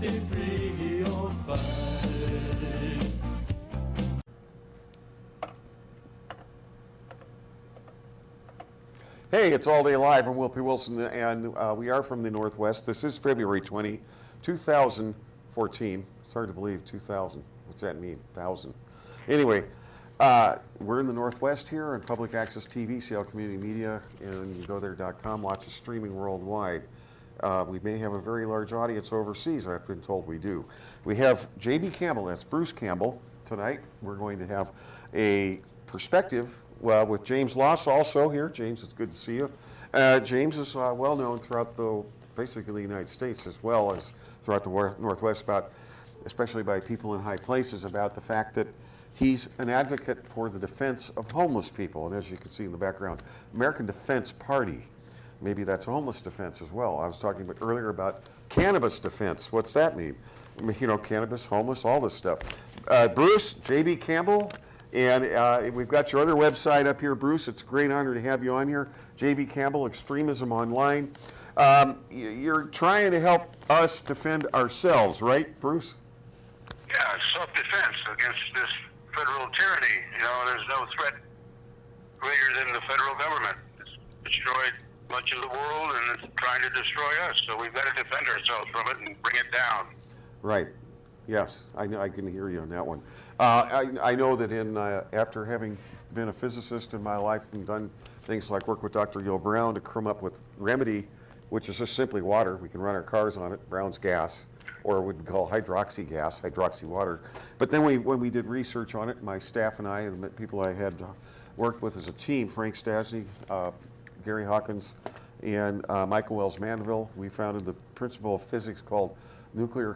t'es free or fight. Hey, it's AllDayLive. I'm WillPWilson, and we are from the Northwest. This is February 20, 2014. It's hard to believe, 2000. What's that mean? 1,000. Anyway, we're in the Northwest here on Public Access TV, Seattle Community Media, and you go there.com, watch us streaming worldwide. We may have a very large audience overseas. I've been told we do. We have J.B. Campbell, that's Bruce Campbell, tonight. We're going to have a perspective with James Loss also here. James, it's good to see you. James is well known throughout basically the United States as well as throughout the Northwest, especially by people in high places, about the fact that he's an advocate for the defense of homeless people. And as you can see in the background, American Defense Party. Maybe that's homeless defense as well. I was talking earlier about cannabis defense. What's that mean? You know, cannabis, homeless, all this stuff. Bruce, J.B. Campbell, and we've got your other website up here, Bruce. It's a great honor to have you on here. J.B. Campbell, Extremism Online. You're trying to help us defend ourselves, right, Bruce? Yeah, self-defense against this federal tyranny. You know, there's no threat greater than the federal government. It's destroyed much of the world and it's trying to destroy us. So we've got to defend ourselves from it and bring it down. Right. Yes, I know. I can hear you on that one. I know that after having been a physicist in my life and done things like work with Dr. Gil Brown to come up with remedy, which is just simply water. We can run our cars on it, Brown's gas, or what we call hydroxy gas, hydroxy water. But then when we did research on it, my staff and I, and the people I had worked with as a team, Frank Stasny, Gary Hawkins, and Michael Wells Mandeville, we founded the principle of physics called nuclear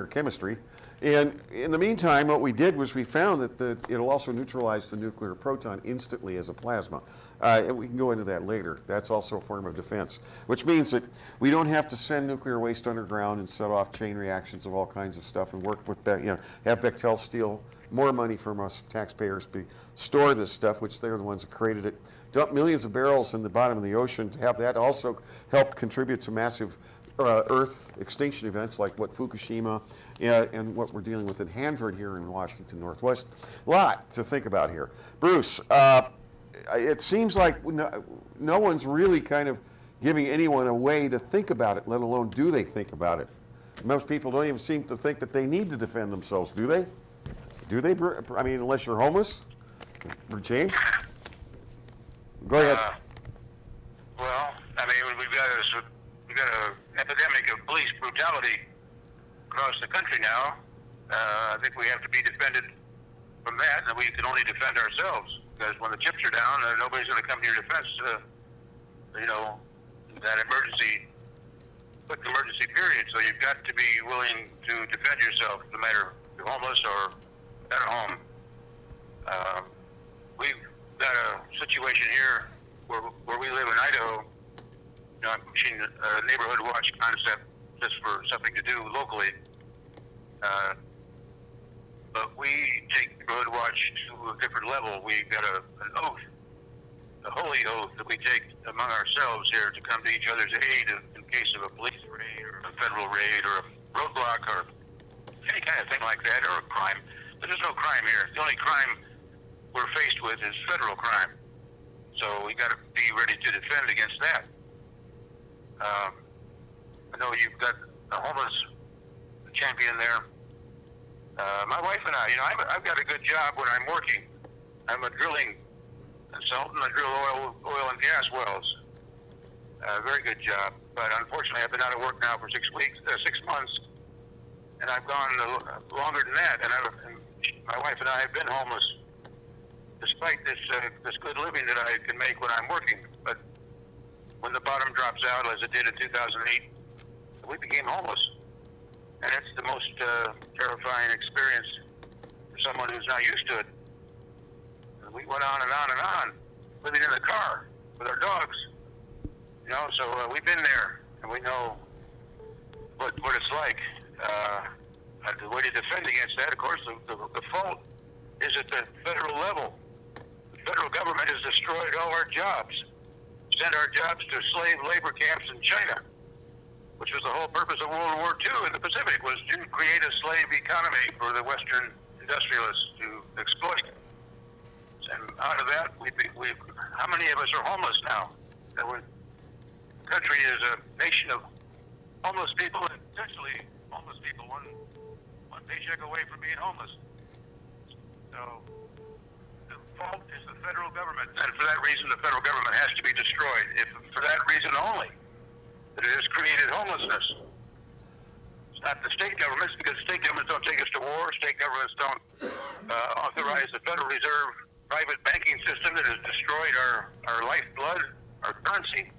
chemistry. And in the meantime, what we did was we found that it'll also neutralize the nuclear proton instantly as a plasma. And we can go into that later. That's also a form of defense, which means that we don't have to send nuclear waste underground and set off chain reactions of all kinds of stuff and work with, have Bechtel steal more money from us taxpayers to store this stuff, which they're the ones that created it, dump millions of barrels in the bottom of the ocean to have that also help contribute to massive Earth extinction events like what Fukushima and what we're dealing with in Hanford here in Washington Northwest. A lot to think about here. Bruce, it seems like no one's really kind of giving anyone a way to think about it, let alone do they think about it. Most people don't even seem to think that they need to defend themselves, do they? Do they? I mean, unless you're homeless? James? Go ahead. Well, I mean, we've got an epidemic of police brutality across the country now. I think we have to be defended from that, and we can only defend ourselves. Because when the chips are down, nobody's going to come to your defense. That quick emergency period. So you've got to be willing to defend yourself, no matter if you're homeless or at home. We've got a situation here where we live in Idaho. I'm pushing a neighborhood watch concept just for something to do locally. But we take neighborhood watch to a different level. We've got an oath, a holy oath that we take among ourselves here to come to each other's aid in case of a police raid or a federal raid or a roadblock or any kind of thing like that, or a crime. But there's no crime here. The only crime we're faced with is federal crime. So we got to be ready to defend against that. I know you've got a homeless champion there. My wife and I've got a good job when I'm working. I'm a drilling consultant. I drill oil and gas wells. Very good job. But unfortunately, I've been out of work now for 6 months, and I've gone longer than that. And my wife and I have been homeless, despite this good living that I can make when I'm working. But when the bottom drops out, as it did in 2008, we became homeless. And it's the most terrifying experience for someone who's not used to it. And we went on and on and on, living in the car with our dogs. So we've been there, and we know what it's like. The way to defend against that, of course, the fault is at the federal level. The federal government has destroyed all our jobs. sent our jobs to slave labor camps in China, which was the whole purpose of World War II in the Pacific, was to create a slave economy for the Western industrialists to exploit. And out of that, how many of us are homeless now? The country is a nation of homeless people, and essentially homeless people, one paycheck away from being homeless. So the fault is the federal government, and for that reason, the federal government has to be destroyed. If for that reason only, that it has created homelessness. It's not the state governments, because state governments don't take us to war. State governments don't authorize the Federal Reserve private banking system that has destroyed our lifeblood, our currency.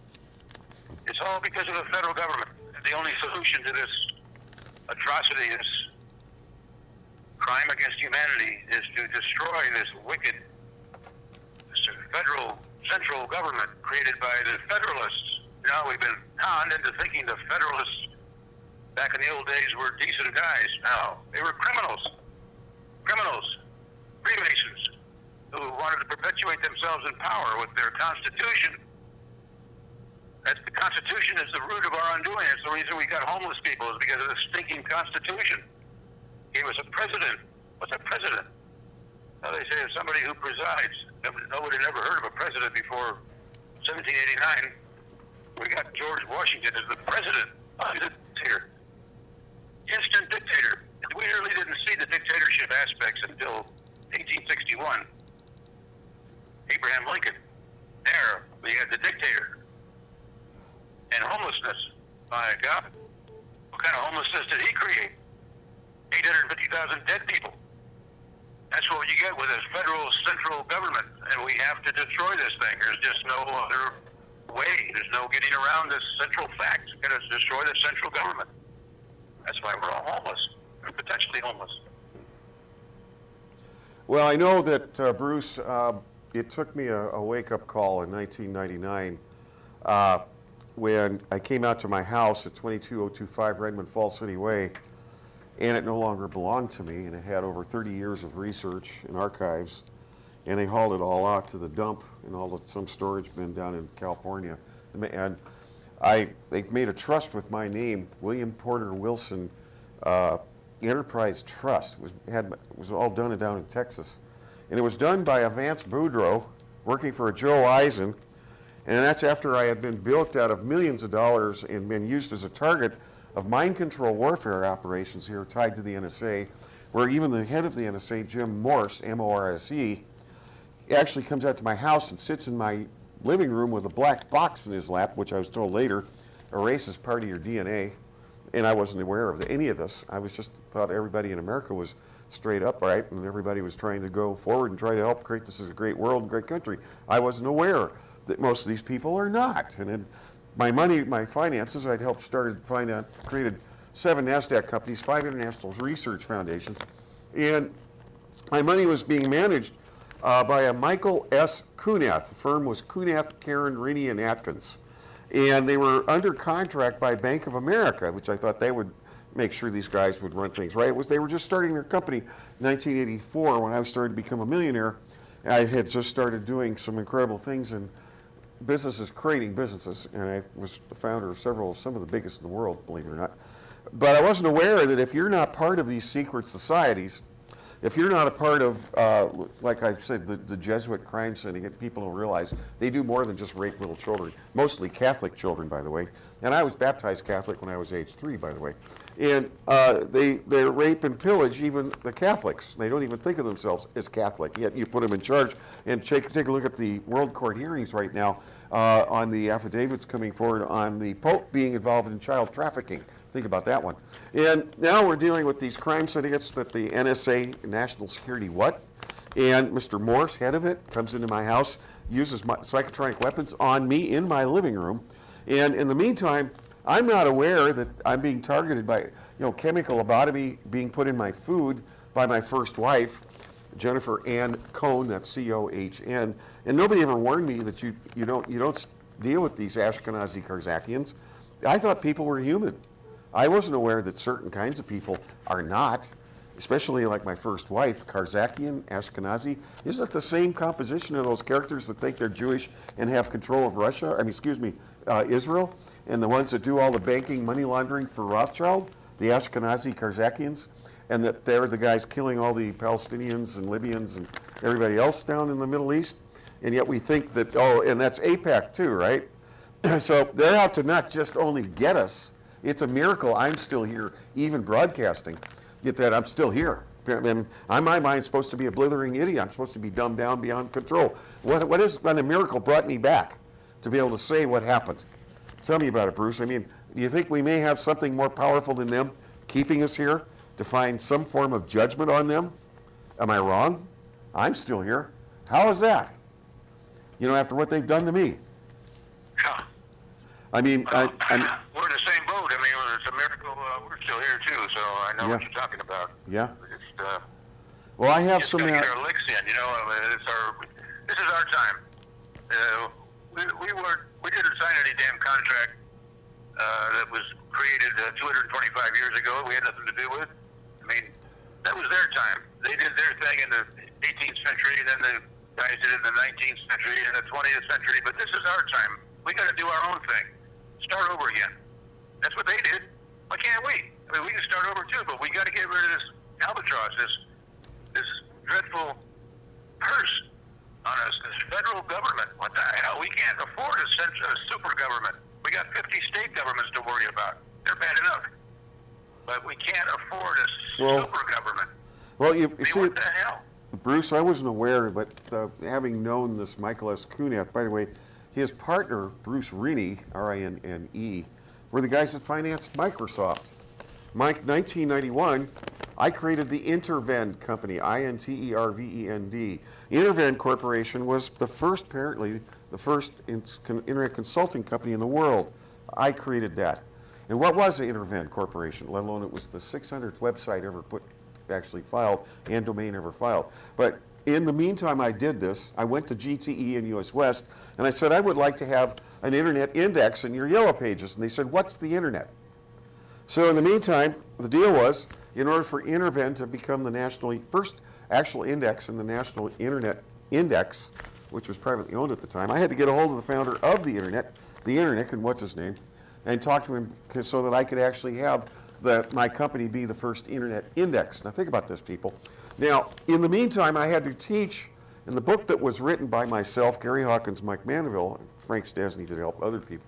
It's all because of the federal government. And the only solution to this atrocity, this crime against humanity, is to destroy this wicked, this federal central government created by the Federalists. Now we've been conned into thinking the Federalists back in the old days were decent guys. No, they were criminals, Freemasons, who wanted to perpetuate themselves in power with their Constitution. The Constitution is the root of our undoing. It's the reason we got homeless people, is because of the stinking Constitution. Gave us a president. What's a president? Well, they say it's somebody who presides. Nobody never heard of a president before 1789. We got George Washington as the president. Oh, he's a dictator. Instant dictator. We really didn't see the dictatorship aspects until 1861. Abraham Lincoln. There, we had the dictator. And homelessness. My God. What kind of homelessness did he create? 850,000 dead people. That's what you get with this federal central government. And we have to destroy this thing. There's just no other way. There's no getting around this central fact. We've got to destroy the central government. That's why we're all homeless. We're potentially homeless. Well, I know that, Bruce, it took me a wake-up call in 1999 when I came out to my house at 22025 Redmond Falls City Way, and it no longer belonged to me, and it had over 30 years of research and archives, and they hauled it all out to the dump in some storage bin down in California. And they made a trust with my name, WillPWilson Enterprise Trust. It was all done down in Texas. And it was done by a Vance Boudreau, working for a Joe Eisen. And that's after I had been bilked out of millions of dollars and been used as a target of mind control warfare operations here tied to the NSA, where even the head of the NSA, Jim Morse, M-O-R-S-E, actually comes out to my house and sits in my living room with a black box in his lap, which I was told later erases part of your DNA. And I wasn't aware of any of this. I was just thought everybody in America was straight upright, and everybody was trying to go forward and try to help create this as a great world and great country. I wasn't aware that most of these people are not. And in my money, my finances, I'd helped created 7 NASDAQ companies, 5 international research foundations, and my money was being managed by a Michael S. Kunath. The firm was Kunath, Karen, Rini, and Atkins. And they were under contract by Bank of America, which I thought they would make sure these guys would run things right. They were just starting their company in 1984 when I started to become a millionaire. I had just started doing some incredible things in businesses, creating businesses, and I was the founder of some of the biggest in the world, believe it or not. But I wasn't aware that if you're not part of these secret societies, if you're not a part of, like I said, the Jesuit crime syndicate, people don't realize they do more than just rape little children, mostly Catholic children, by the way. And I was baptized Catholic when I was age 3, by the way. And they rape and pillage even the Catholics. They don't even think of themselves as Catholic, yet you put them in charge. And take a look at the World Court hearings right now on the affidavits coming forward on the Pope being involved in child trafficking. Think about that one. And now we're dealing with these crime syndicates that the NSA, National Security and Mr. Morse, head of it, comes into my house, uses psychotronic weapons on me in my living room. And in the meantime, I'm not aware that I'm being targeted by, chemical lobotomy being put in my food by my first wife, Jennifer Ann Cohn, that's C-O-H-N. And nobody ever warned me that you don't deal with these Ashkenazi Karzakians. I thought people were human. I wasn't aware that certain kinds of people are not. especially like my first wife, Karzakian, Ashkenazi. Isn't it the same composition of those characters that think they're Jewish and have control of Russia? Israel, and the ones that do all the banking, money laundering for Rothschild, the Ashkenazi Karzakians, and that they're the guys killing all the Palestinians and Libyans and everybody else down in the Middle East. And yet we think that, and that's AIPAC too, right? So they're out to not just only get us. It's a miracle I'm still here, even broadcasting. Get that I'm still here. And my mind's supposed to be a blithering idiot. I'm supposed to be dumbed down beyond control. What is when a miracle brought me back to be able to say what happened? Tell me about it, Bruce. I mean, do you think we may have something more powerful than them keeping us here to find some form of judgment on them? Am I wrong? I'm still here. How is that? You know, after what they've done to me. Yeah. I mean, we're in the same boat. I mean, it's a miracle we're still here too. So I know what Yeah. you're talking about. Yeah. It's, Well, I have just some. gotta get our licks in. You know, this is our time. We didn't sign any damn contract that was created 225 years ago. We had nothing to do with. I mean, that was their time. They did their thing in the 18th century, and then the guys did it in the 19th century and the 20th century. But this is our time. We got to do our own thing. Start over again. That's what they did. Why can't we? I mean, we can start over too, but we got to get rid of this albatross, this dreadful curse on us, this federal government. What the hell? We can't afford a super government. We got 50 state governments to worry about. They're bad enough. But we can't afford a super government. Well, you I mean, see, what the hell? Bruce, I wasn't aware, but having known this Michael S. Kunath, by the way, his partner, Bruce Rinne, R-I-N-N-E, were the guys that financed Microsoft. 1991, I created the Intervend company, I-N-T-E-R-V-E-N-D. Intervend Corporation was apparently the first internet consulting company in the world. I created that. And what was the Intervend Corporation, let alone it was the 600th website ever actually filed and domain ever filed. But in the meantime I did this, I went to GTE in US West and I said, I would like to have an internet index in your yellow pages. And they said, what's the internet? So in the meantime, the deal was, in order for Intervend to become the first actual index in the National Internet Index, which was privately owned at the time, I had to get a hold of the founder of the internet, and what's his name, and talk to him so that I could actually have my company be the first internet index. Now think about this, people. Now, in the meantime, I had to teach in the book that was written by myself, Gary Hawkins, Mike Mandeville, Frank Stasny to help other people.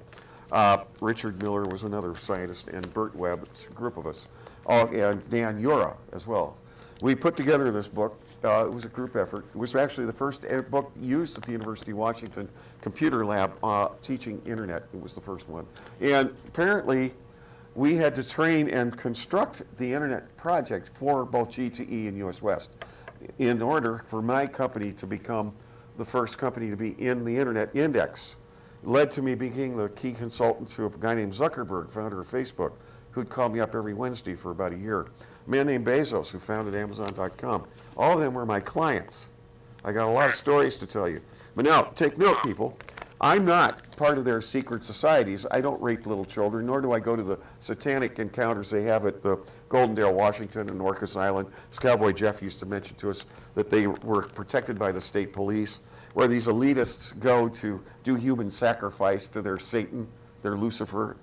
Richard Miller was another scientist, and Bert Webb, it's a group of us, and Dan Yura as well. We put together this book. It was a group effort. It was actually the first book used at the University of Washington Computer Lab teaching internet. It was the first one. And apparently, we had to train and construct the internet project for both GTE and US West in order for my company to become the first company to be in the internet index. It led to me being the key consultant to a guy named Zuckerberg, founder of Facebook, who'd call me up every Wednesday for about a year. A man named Bezos, who founded Amazon.com. All of them were my clients. I got a lot of stories to tell you. But now, take note, people. I'm not part of their secret societies. I don't rape little children, nor do I go to the satanic encounters they have at the Goldendale, Washington, and Orcas Island. As Cowboy Jeff used to mention to us that they were protected by the state police, where these elitists go to do human sacrifice to their Satan, their Lucifer,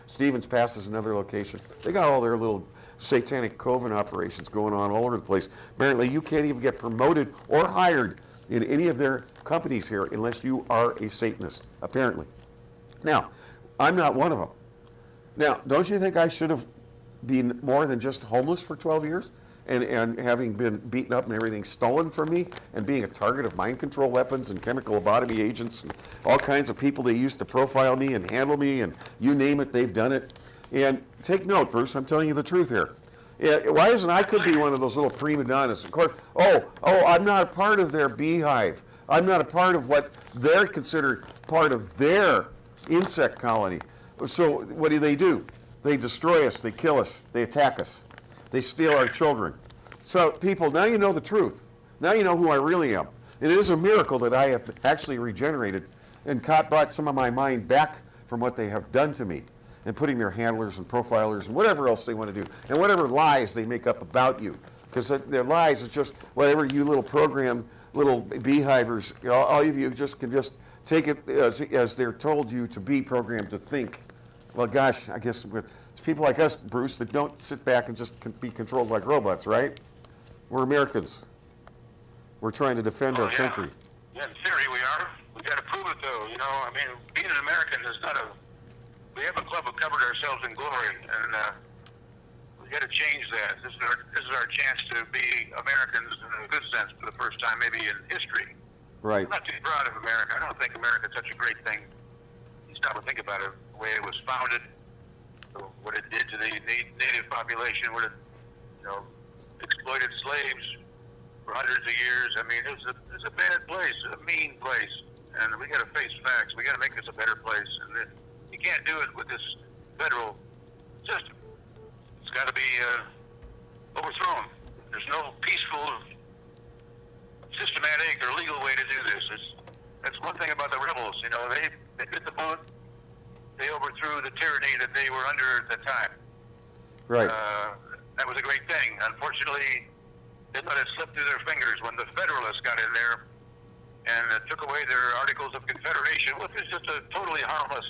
Stevens Pass is another location. They got all their little satanic coven operations going on all over the place. Apparently, you can't even get promoted or hired in any of their companies here unless you are a Satanist, apparently. Now, I'm not one of them. Now, don't you think I should have been more than just homeless for 12 years and having been beaten up and everything stolen from me and being a target of mind control weapons and chemical lobotomy agents and all kinds of people they used to profile me and handle me and you name it, they've done it. And take note, Bruce, I'm telling you the truth here. Why isn't I could be one of those little prima donnas? Of course, I'm not a part of their beehive. I'm not a part of what they're considered part of their insect colony. So what do? They destroy us, they kill us, they attack us. They steal our children. So people, now you know the truth. Now you know who I really am. It is a miracle that I have actually regenerated and brought some of my mind back from what they have done to me. and putting their handlers and profilers and whatever else they want to do, and whatever lies they make up about you. Because their lies is just whatever you little program, little beehivers, all of you just can just take it as they're told you to be programmed to think. Well, gosh, I guess it's people like us, Bruce, that don't sit back and just be controlled like robots, right? We're Americans. We're trying to defend our country. Yeah, in theory we are. We got to prove it, though. You know, I mean, being an American is not a. We haven't covered ourselves in glory, and we got to change that. This is our chance to be Americans in a good sense for the first time, maybe in history. Right. I'm not too proud of America. I don't think America's such a great thing. You stop and think about it, the way it was founded, what it did to the native population, what it, exploited slaves for hundreds of years. I mean, it's a bad place, a mean place, and we got to face facts. We got to make this a better place, and you can't do it with this federal system. It's got to be overthrown. There's no peaceful, systematic, or legal way to do this. That's one thing about the rebels. You know, they bit the bullet. They overthrew the tyranny that they were under at the time. Right. That was a great thing. Unfortunately, they let it slip through their fingers when the Federalists got in there and took away their Articles of Confederation, which is just a totally harmless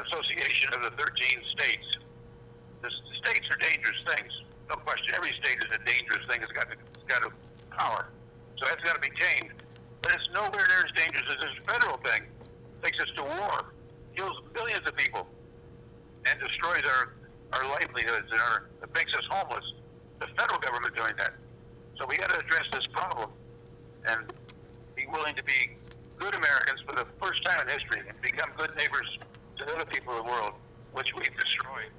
association of the 13 states. The states are dangerous things, no question. Every state is a dangerous thing. It's got a power, so that's got to be tamed. But it's nowhere near as dangerous as this federal thing. It takes us to war, kills millions of people, and destroys our livelihoods and it makes us homeless. The federal government doing that. So we got to address this problem and be willing to be good Americans for the first time in history and become good neighbors to the other people of the world, which we've destroyed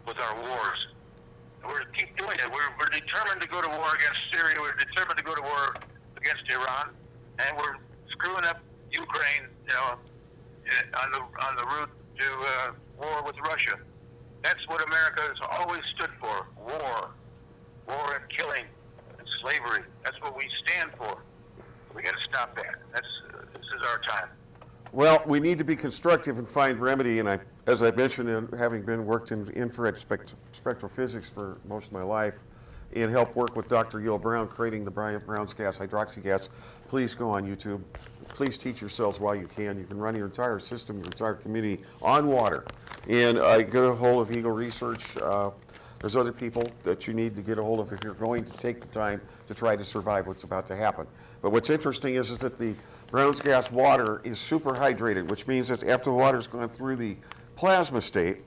with our wars. And we're keep doing it. We're determined to go to war against Syria. We're determined to go to war against Iran, and we're screwing up Ukraine, on the route to war with Russia. That's what America has always stood for: war and killing and slavery. That's what we stand for. We got to stop that. This is our time. Well, we need to be constructive and find remedy. And as I mentioned, having worked in infrared spectral physics for most of my life, and helped work with Dr. Yul Brown creating the Brown's gas, hydroxy gas. Please go on YouTube. Please teach yourselves while you can. You can run your entire system, your entire community on water. And get a hold of Eagle Research. There's other people that you need to get a hold of if you're going to take the time to try to survive what's about to happen. But what's interesting is that the Brown's gas water is super hydrated, which means that after the water's gone through the plasma state,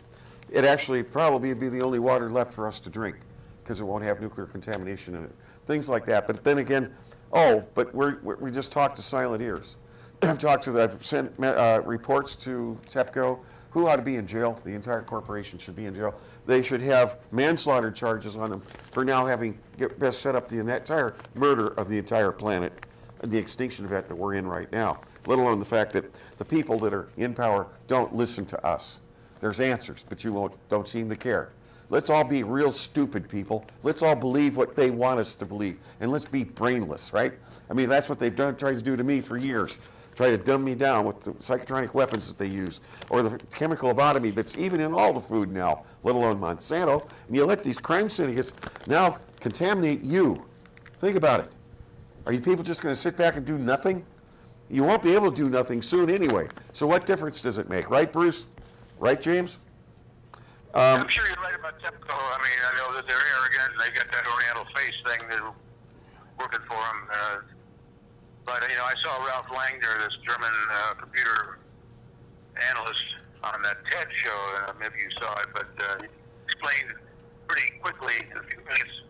it actually probably be the only water left for us to drink because it won't have nuclear contamination in it. Things like that. But then again, but we just talked to silent ears. I've sent reports to TEPCO who ought to be in jail. The entire corporation should be in jail. They should have manslaughter charges on them for now having best set up the entire murder of the entire planet and the extinction event that we're in right now, let alone the fact that the people that are in power don't listen to us. There's answers, but you don't seem to care. Let's all be real stupid people. Let's all believe what they want us to believe, and let's be brainless, right? I mean, that's what they've tried to do to me for years. Try to dumb me down with the psychotronic weapons that they use, or the chemical lobotomy that's even in all the food now, let alone Monsanto. And you let these crime syndicates now contaminate you. Think about it. Are you people just going to sit back and do nothing? You won't be able to do nothing soon anyway. So what difference does it make, right, Bruce? Right, James? I'm sure you're right about TEPCO. I mean, I know that they're arrogant. They got that Oriental face thing that's working for them. But, I saw Ralph Langner, this German computer analyst, on that TED show. Maybe you saw it, but he explained pretty quickly in a few minutes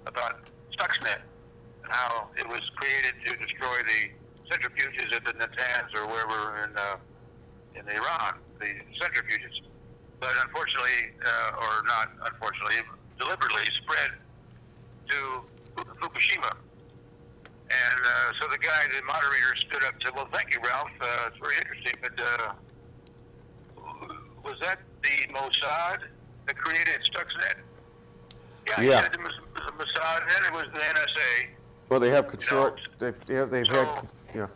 about Stuxnet and how it was created to destroy the centrifuges at the Natanz or wherever in Iran, the centrifuges. But unfortunately, or not unfortunately, deliberately spread to Fukushima. And so the moderator stood up and said, well, thank you, Ralph. It's very interesting, but was that the Mossad that created Stuxnet? Yeah. He said it was the Mossad, and then it was the NSA. Well, they have control. They've had. Yeah.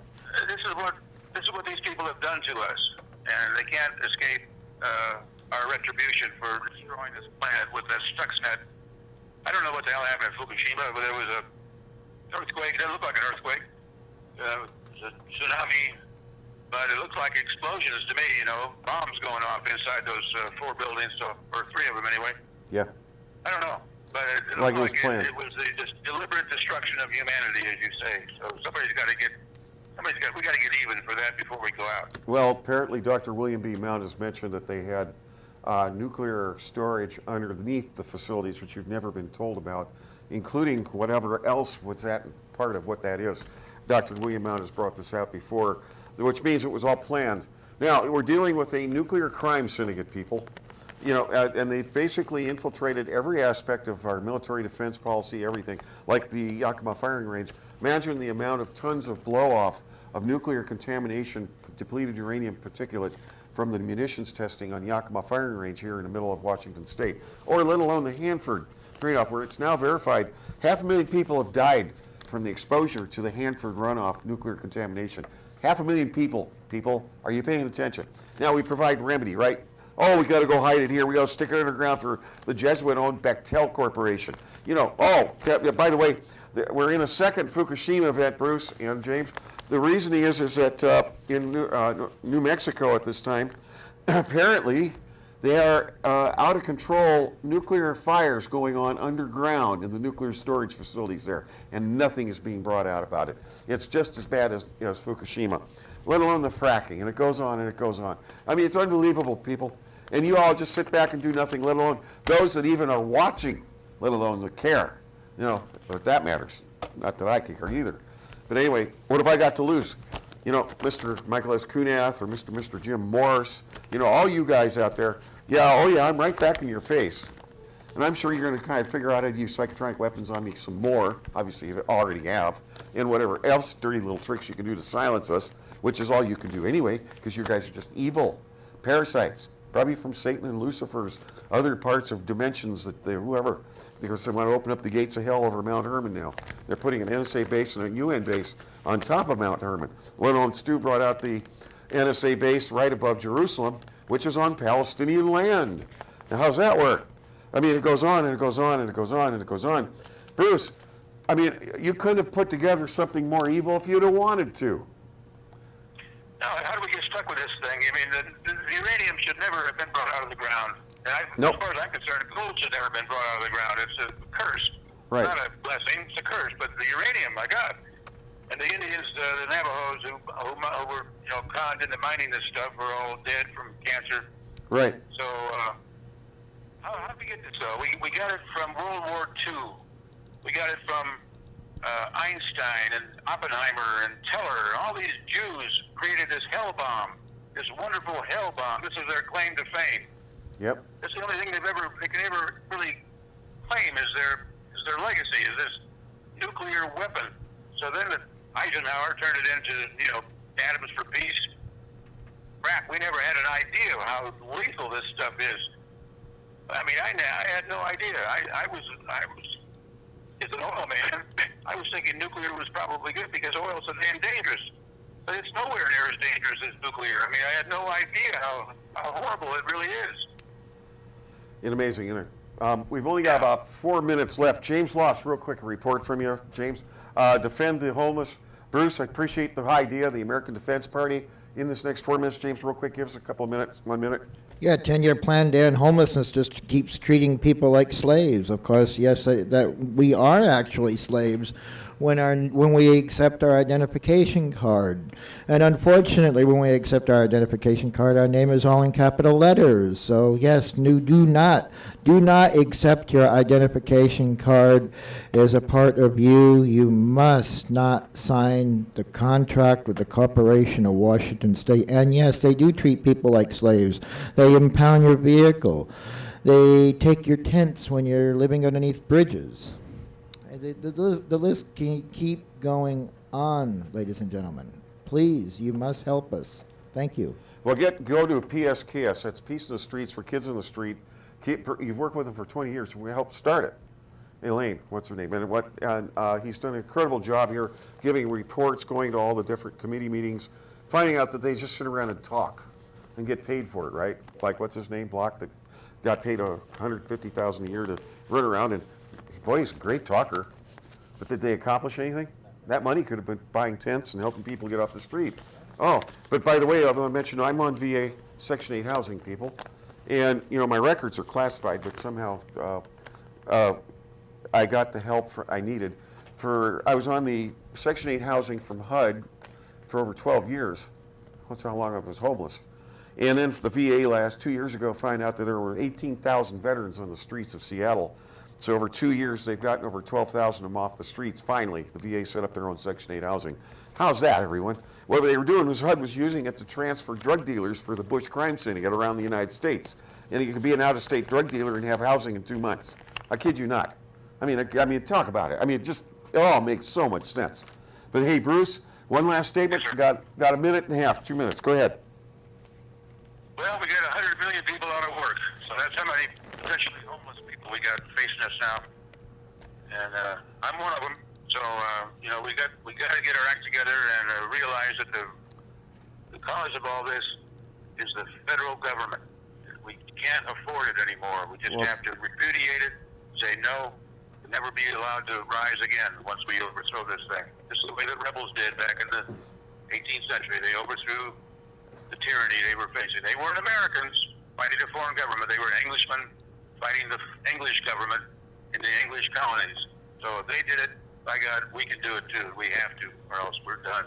This is what these people have done to us, and they can't escape our retribution for destroying this planet with that Stuxnet. I don't know what the hell happened in Fukushima, but there was a earthquake. It doesn't look like an earthquake. It was a tsunami, but it looks like explosions to me. You know, bombs going off inside those 4 buildings, or 3 of them anyway. Yeah. I don't know, but it Like looked it was planned. it was the deliberate destruction of humanity, as you say. So we got to get even for that before we go out. Well, apparently Dr. William B. Mount has mentioned that they had nuclear storage underneath the facilities, which you've never been told about, including whatever else was that part of what that is. Dr. William Mount has brought this out before, which means it was all planned. Now, we're dealing with a nuclear crime syndicate, people. You know, and they basically infiltrated every aspect of our military defense policy, everything, like the Yakima firing range. Imagine the amount of tons of blow-off of nuclear contamination, depleted uranium particulate from the munitions testing on Yakima firing range here in the middle of Washington State, or let alone the Hanford drain-off, where it's now verified 500,000 people have died from the exposure to the Hanford runoff nuclear contamination. 500,000 people, are you paying attention? Now we provide remedy, right? Oh, we got to go hide it here. We got to stick it underground for the Jesuit-owned Bechtel Corporation. You know, by the way, we're in a second Fukushima event, Bruce and James. The reasoning is that in New Mexico at this time, apparently there are out of control nuclear fires going on underground in the nuclear storage facilities there, and nothing is being brought out about it. It's just as bad as Fukushima, let alone the fracking, and it goes on and it goes on. I mean, it's unbelievable, people. And you all just sit back and do nothing, let alone those that even are watching, let alone that care. You know, but that matters. Not that I care either. But anyway, what have I got to lose? You know, Mr. Michael S. Kunath or Mr. Jim Morris, you know, all you guys out there, I'm right back in your face. And I'm sure you're going to kind of figure out how to use psychotronic weapons on me some more. Obviously, you already have. And whatever else dirty little tricks you can do to silence us, which is all you can do anyway, because you guys are just evil parasites. Probably from Satan and Lucifer's other parts of dimensions that they want to open up the gates of hell over Mount Hermon now. They're putting an NSA base and a UN base on top of Mount Hermon. Let alone Stu brought out the NSA base right above Jerusalem, which is on Palestinian land. Now, how's that work? I mean, it goes on and it goes on and it goes on and it goes on. Bruce, I mean, you couldn't have put together something more evil if you'd have wanted to. Now, how do we get stuck with this thing? I mean, the uranium should never have been brought out of the ground. And Nope. As far as I'm concerned, gold should never have been brought out of the ground. It's a curse. Right. It's not a blessing, it's a curse. But the uranium, my God. And the Indians, the Navajos who were conned into mining this stuff were all dead from cancer. Right. So how did we get this, though? We got it from World War II. We got it from Einstein and Oppenheimer and Teller. All these Jews created this hell bomb, this wonderful hell bomb. This is their claim to fame. Yep. That's the only thing they can ever really claim is their legacy, is this nuclear weapon. So then Eisenhower turned it into, atoms for peace. Crap, we never had an idea of how lethal this stuff is. I mean, I had no idea. I was as an oil man, I was thinking nuclear was probably good because oil is so damn dangerous. But it's nowhere near as dangerous as nuclear. I mean, I had no idea how horrible it really is. It's amazing, isn't it? We've only got about 4 minutes left. James Loss, real quick report from you, James. Defend the homeless. Bruce, I appreciate the idea, the American Defense Party. In this next 4 minutes, James, real quick, give us a couple of minutes, 1 minute. Yeah, 10-year plan to end homelessness just keeps treating people like slaves. Of course, yes, that we are actually slaves when we accept our identification card. And unfortunately, when we accept our identification card, our name is all in capital letters. So yes, do not accept your identification card as a part of you. You must not sign the contract with the Corporation of Washington State. And yes, they do treat people like slaves. They impound your vehicle. They take your tents when you're living underneath bridges. The list can keep going on, ladies and gentlemen. Please, you must help us. Thank you. Well, go to PSKS. That's Peace in the Streets for Kids in the Street. You've worked with them for 20 years. We helped start it. Elaine, what's her name? And he's done an incredible job here, giving reports, going to all the different committee meetings, finding out that they just sit around and talk. and get paid for it, right? Like, what's his name, Block, that got paid $150,000 a year to run around, and boy, he's a great talker. But did they accomplish anything? That money could have been buying tents and helping people get off the street. Oh, but by the way, I want to mention I'm on VA Section 8 housing, people. And, you know, my records are classified, but somehow I got the help I needed. I was on the Section 8 housing from HUD for over 12 years. That's how long I was homeless. And then the VA 2 years ago found out that there were 18,000 veterans on the streets of Seattle. So over 2 years, they've gotten over 12,000 of them off the streets. Finally, the VA set up their own Section 8 housing. How's that, everyone? What they were doing was HUD was using it to transfer drug dealers for the Bush crime syndicate around the United States. And you could be an out-of-state drug dealer and have housing in 2 months. I kid you not. I mean, talk about it. I mean, it all makes so much sense. But hey, Bruce, one last statement. Got a minute and a half, 2 minutes. Go ahead. Well, we got 100 million people out of work, so that's how many potentially homeless people we got facing us now. And I'm one of them. So you know, we got to get our act together and realize that the cause of all this is the federal government. We can't afford it anymore. We just have to repudiate it, say no, and never be allowed to rise again once we overthrow this thing. This is the way the rebels did back in the 18th century. They overthrew the tyranny they were facing. They weren't Americans fighting a foreign government. They were Englishmen fighting the English government in the English colonies. So if they did it, by God, we can do it too. We have to, or else we're done.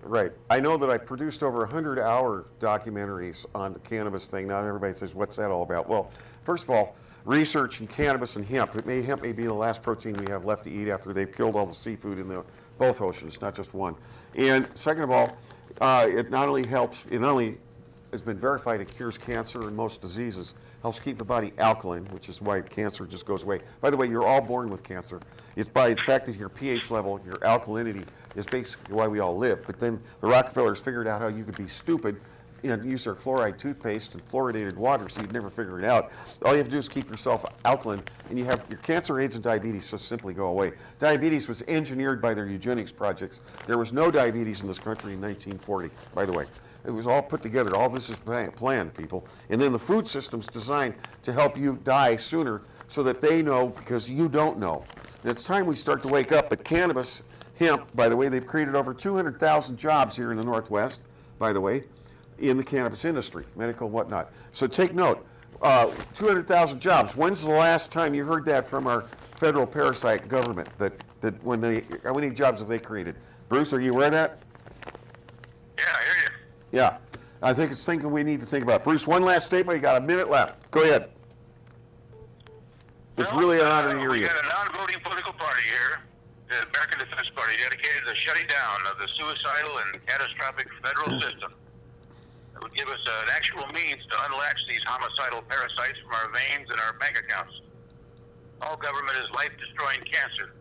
Right. I know that I produced over 100-hour documentaries on the cannabis thing. Now everybody says, what's that all about? Well, first of all, research in cannabis and hemp. Hemp may be the last protein we have left to eat after they've killed all the seafood in both oceans, not just one. And second of all, it not only has been verified it cures cancer and most diseases, helps keep the body alkaline, which is why cancer just goes away. By the way, you're all born with cancer. It's by the fact that your pH level, your alkalinity, is basically why we all live. But then the Rockefellers figured out how you could be stupid and use their fluoride toothpaste and fluoridated water, so you'd never figure it out. All you have to do is keep yourself alkaline, and you have your cancer, AIDS, and diabetes just simply go away. Diabetes was engineered by their eugenics projects. There was no diabetes in this country in 1940, by the way. It was all put together. All this is planned, people. And then the food system's designed to help you die sooner so that they know, because you don't know. And it's time we start to wake up. But cannabis, hemp, by the way, they've created over 200,000 jobs here in the Northwest, by the way, in the cannabis industry, medical and whatnot. So take note, 200,000 jobs. When's the last time you heard that from our federal parasite government, that how many jobs have they created? Bruce, are you aware of that? Yeah, I hear you. Yeah, I think it's something we need to think about. Bruce, one last statement. You got a minute left. Go ahead. It's really an honor to hear you. We got a non-voting political party here, the American Defense Party, dedicated to shutting down of the suicidal and catastrophic federal system. It would give us an actual means to unlatch these homicidal parasites from our veins and our bank accounts. All government is life-destroying cancer.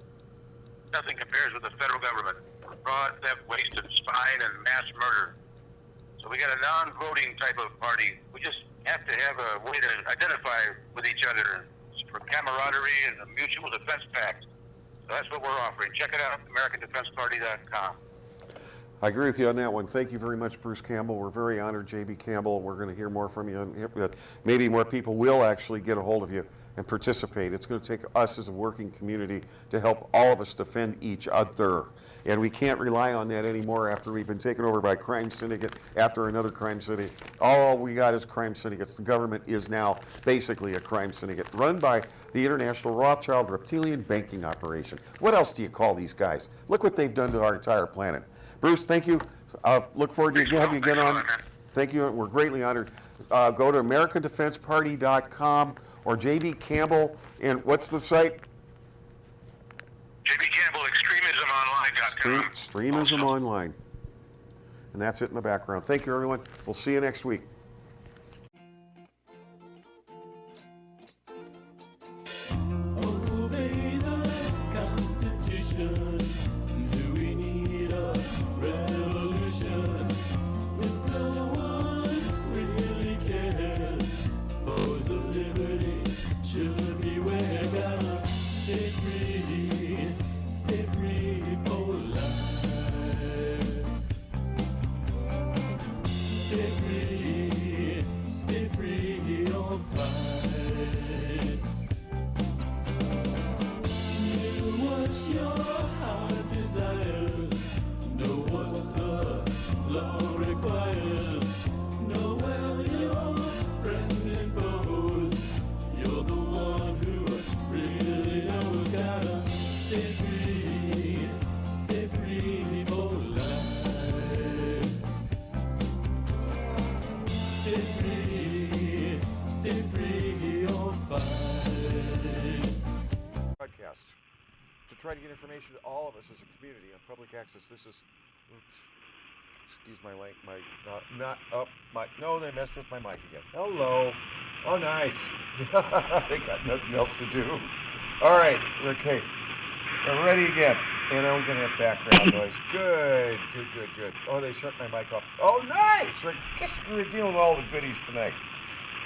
Nothing compares with the federal government. Fraud, theft, waste, and spying, and mass murder. So we got a non-voting type of party. We just have to have a way to identify with each other for camaraderie and a mutual defense pact. So that's what we're offering. Check it out, AmericanDefenseParty.com. I agree with you on that one. Thank you very much, Bruce Campbell. We're very honored, J.B. Campbell. We're going to hear more from you. Maybe more people will actually get a hold of you and participate. It's going to take us as a working community to help all of us defend each other. And we can't rely on that anymore after we've been taken over by crime syndicate after another crime syndicate. All we got is crime syndicates. The government is now basically a crime syndicate run by the International Rothschild Reptilian Banking Operation. What else do you call these guys? Look what they've done to our entire planet. Bruce, thank you. Look forward to having you again on. Thank you. We're greatly honored. Go to AmericanDefenseParty.com or J.B. Campbell. And what's the site? J.B. Campbell, ExtremismOnline.com. Extremism Online. And that's it in the background. Thank you, everyone. We'll see you next week. Obey the Constitution. Do we need a revolution? If no one really cares, foes of liberty should beware. Gotta stay free for life. Stay free. free or fight. Do what your heart desires. Know what the law requires. Know well your friends and foes. You're the one who really knows. Gotta stay free for life. Stay free or fight. Broadcast to try to get information to all of us as a community on public access. This is, oops, excuse my link, no, they messed with my mic again. Hello. Oh, nice. They got nothing else to do. All right, okay. We're ready again. And now we're going to have background noise. Good. Oh, they shut my mic off. Oh, nice. I guess we're dealing with all the goodies tonight.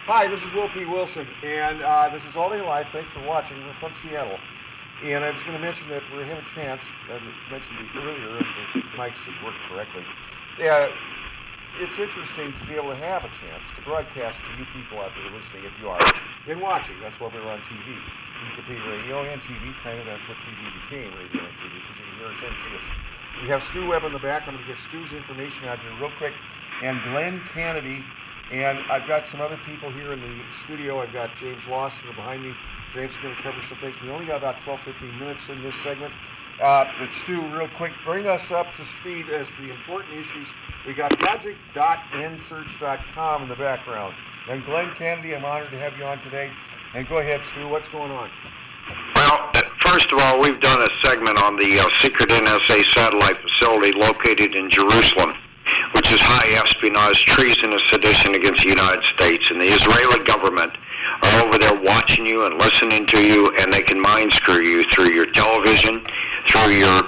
Hi, this is WillPWilson, and this is AllDayLive. Thanks for watching. We're from Seattle. And I was going to mention that we have a chance, I mentioned it earlier, if the mics had worked correctly. It's interesting to be able to have a chance to broadcast to you people out there listening, if you are, and watching. That's why we're on TV. You could be radio and TV, kind of. That's what TV became, radio and TV, because you can hear us and see us. We have Stu Webb in the back. I'm going to get Stu's information out here real quick. And Glenn Canady. And I've got some other people here in the studio. I've got James Lawson behind me. James is going to cover some things. We only got about 12-15 minutes in this segment. But Stu, real quick, bring us up to speed as the important issues. We got project.nsearch.com in the background. And Glenn Canady, I'm honored to have you on today. And go ahead, Stu, what's going on? Well, first of all, we've done a segment on the secret NSA satellite facility located in Jerusalem, which is high espionage, treasonous sedition against the United States. And the Israeli government are over there watching you and listening to you, and they can mind screw you through your television, through your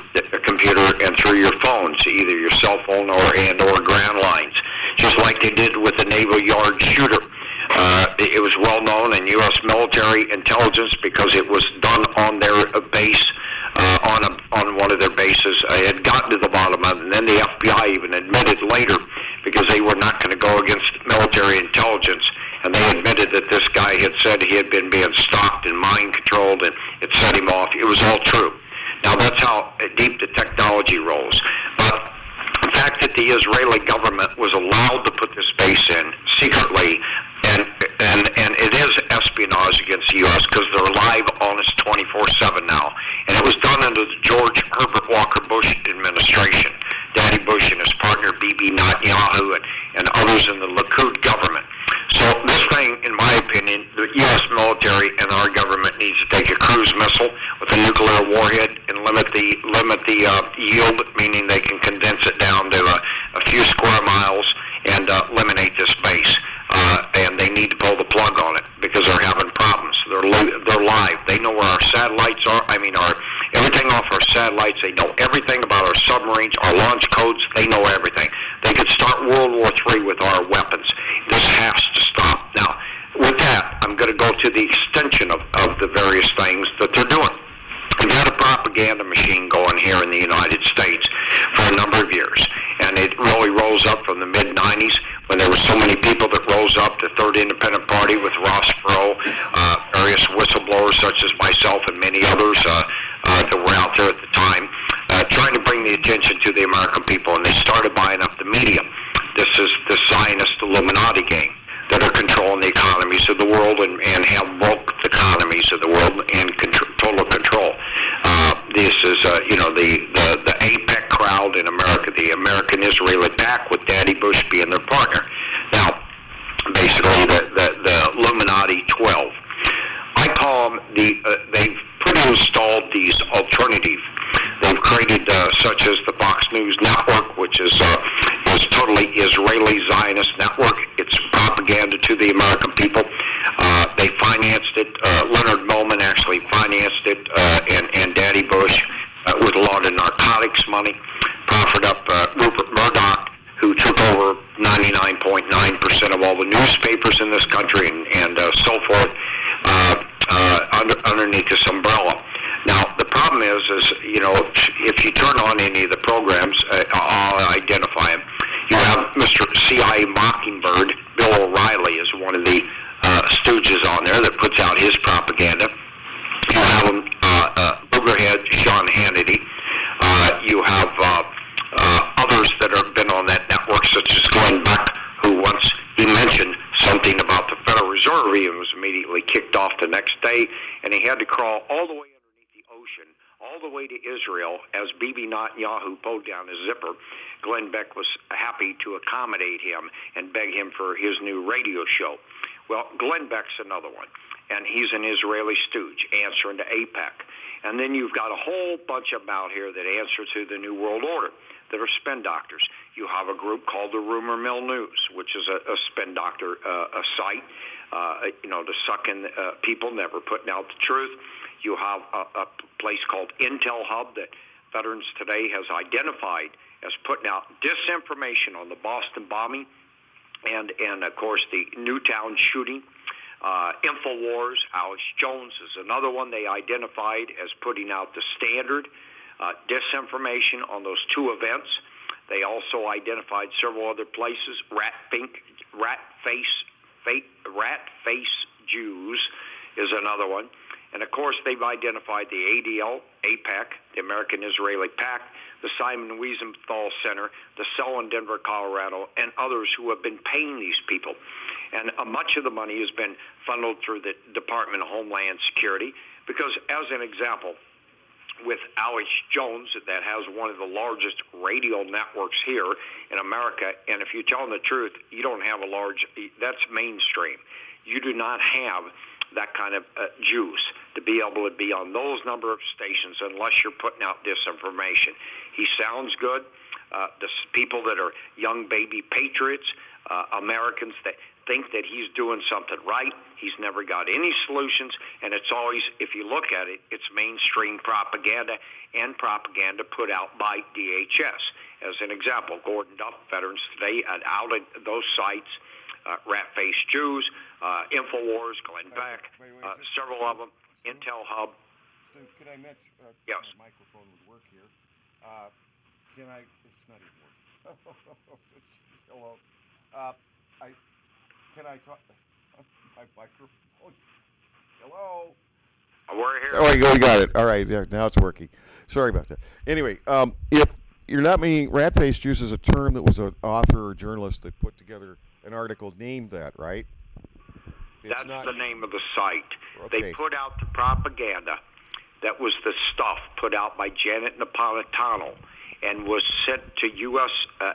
computer, and through your phones, either your cell phone or ground lines, just like they did with the Naval Yard shooter. It was well known in U.S. military intelligence because it was done on their base, on one of their bases. I had gotten to the bottom of it, and then the FBI even admitted later, because they were not going to go against military intelligence, and they admitted that this guy had said he had been being stalked and mind controlled, and it set him off. It was all true. Now that's how deep the technology rolls. But the fact that the Israeli government was allowed to put this base in secretly, and it is espionage against the U.S. because they're live on us 24/7 now. And it was done under the George Herbert Walker Bush administration, Daddy Bush and his partner Bibi Netanyahu and others in the Likud government. So this thing, in my opinion, the U.S. military and our government needs to take a cruise missile with a nuclear warhead and limit the yield, meaning they can condense it down to a few square miles and eliminate this base. And they need to pull the plug on it because they're having problems. They're live. They know where our satellites are. Everything off our satellites. They know everything about our submarines, our launch codes. They know everything. They could start World War III with our weapons. This has to stop. Now, with that, I'm going to go to the extension of the various things that they're doing. We've had a propaganda machine going here in the United States for a number of years, and it really rose up from the mid-'90s when there were so many people that rose up, the Third Independent Party with Ross Perot, various whistleblowers such as myself and many others that were out there at the time, trying to bring the attention to the American people, and they started buying up the media. This is the Zionist Illuminati gang that are controlling the economies of the world and have broke the economies of the world in total control. This is, the APEC crowd in America, the American Israeli PAC with Daddy Bush being their partner. Now, basically the Illuminati 12. I call them they've installed these alternative. They've created such as the Fox News Network, which is totally Israeli Zionist network. It's propaganda to the American people. They financed it. Leonard Mellman actually financed it, and Daddy Bush with a lot of narcotics money. Proffered up Rupert Murdoch, who took over 99.9% of all the newspapers in this country and so forth underneath this umbrella. Now, the problem is if you turn on any of the programs, I'll identify them. You have Mr. CIA Mockingbird. Bill O'Reilly is one of the stooges on there that puts out his propaganda. You have Boogerhead Sean Hannity. You have others that have been on that network, such as Glenn Beck, who once he mentioned something about the Federal Reserve and was immediately kicked off the next day, and he had to crawl all the way underneath the ocean, all the way to Israel, as Bibi Netanyahu pulled down his zipper. Glenn Beck was happy to accommodate him and beg him for his new radio show. Well, Glenn Beck's another one, and he's an Israeli stooge answering to AIPAC. And then you've got a whole bunch of them out here that answer to the New World Order that are spin doctors. You have a group called the Rumor Mill News, which is a spin doctor a site, to suck in people, never putting out the truth. You have a place called Intel Hub that Veterans Today has identified as putting out disinformation on the Boston bombing and of course, the Newtown shooting. InfoWars, Alex Jones is another one they identified as putting out the standard disinformation on those two events. They also identified several other places. Rat face Jews is another one. And of course, they've identified the ADL, AIPAC, the American Israeli Pact, the Simon Wiesenthal Center, the cell in Denver, Colorado, and others who have been paying these people. And much of the money has been funneled through the Department of Homeland Security because, as an example, with Alex Jones, that has one of the largest radio networks here in America, and if you're telling the truth, you don't have that's mainstream. You do not have that kind of juice to be able to be on those number of stations unless you're putting out disinformation. He sounds good. The people that are young baby patriots, Americans that think that he's doing something right. He's never got any solutions, and it's always, if you look at it, it's mainstream propaganda and propaganda put out by DHS. As an example, Gordon Duff, Veterans Today, outed those sites, Rat-Faced Jews, InfoWars, Glenn Beck, several of them, Intel Hub. Stu, could I mention, yes. My microphone would work here. It's not even working. Hello. Can I talk? My microphone. Hello. We're here. Oh, you got it. All right, yeah, now it's working. Sorry about that. Anyway, if you're not meaning rat-faced Jews is a term that was an author or journalist that put together an article named that, right? That's the name of the site. Okay. They put out the propaganda that was the stuff put out by Janet Napolitano and was sent to U.S.